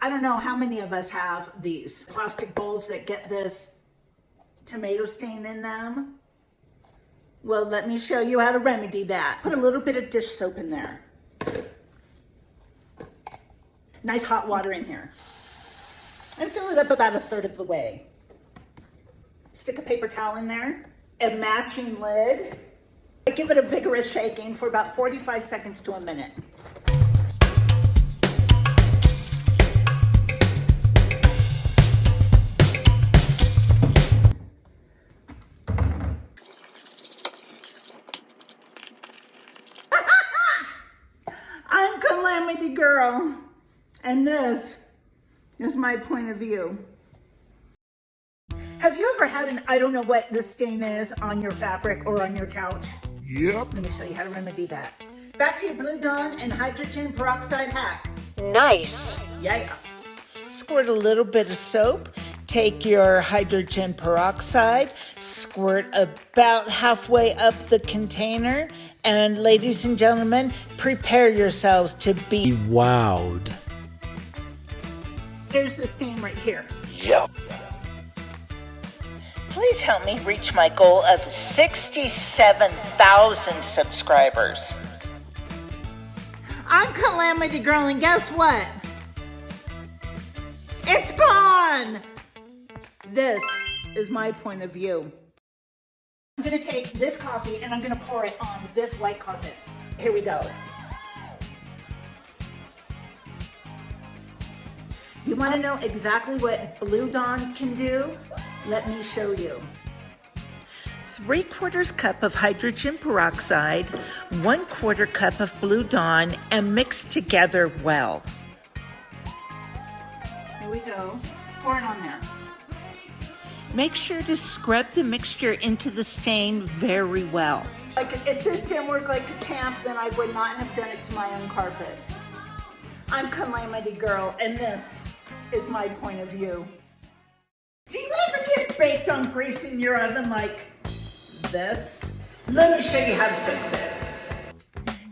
I don't know how many of us have these plastic bowls that get this tomato stain in them. Well, let me show you how to remedy that. Put a little bit of dish soap in there. Nice hot water in here. And fill it up about 1/3 of the way. Stick a paper towel in there, a matching lid. Give it a vigorous shaking for about 45 seconds to a minute. I'm Calamity Girl, and this is my point of view. Have you ever had an I don't know what this stain is on your fabric or on your couch? Yep. Let me show you how to remedy that. Back to your Blue Dawn and hydrogen peroxide hack. Nice. Yeah. Squirt a little bit of soap. Take your hydrogen peroxide, squirt about halfway up the container, and ladies and gentlemen, prepare yourselves to be wowed. There's the stain right here. Yep. Please help me reach my goal of 67,000 subscribers. I'm Calamity Girl, and guess what? It's gone! This is my point of view. I'm gonna take this coffee and I'm gonna pour it on this white carpet. Here we go. You wanna know exactly what Blue Dawn can do? Let me show you. 3/4 cup of hydrogen peroxide, 1/4 cup of Blue Dawn, and mix together well. Here we go. Pour it on there. Make sure to scrub the mixture into the stain very well. Like if this didn't work like a champ, then I would not have done it to my own carpet. I'm Calamity Girl, and this is my point of view. Do you ever get baked on grease in your oven like this? Let me show you how to fix it.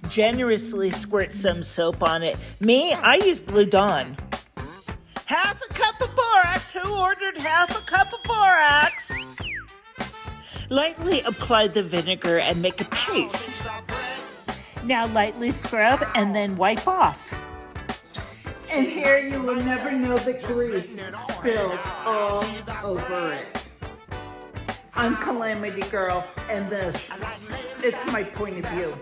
Generously squirt some soap on it. Me, I use Blue Dawn. Half a cup of borax. Who ordered half a cup of borax? Lightly apply the vinegar and make a paste. Now lightly scrub and then wipe off. And here you will never know the grease spilled all over it. I'm Calamity Girl, and this is my point of view.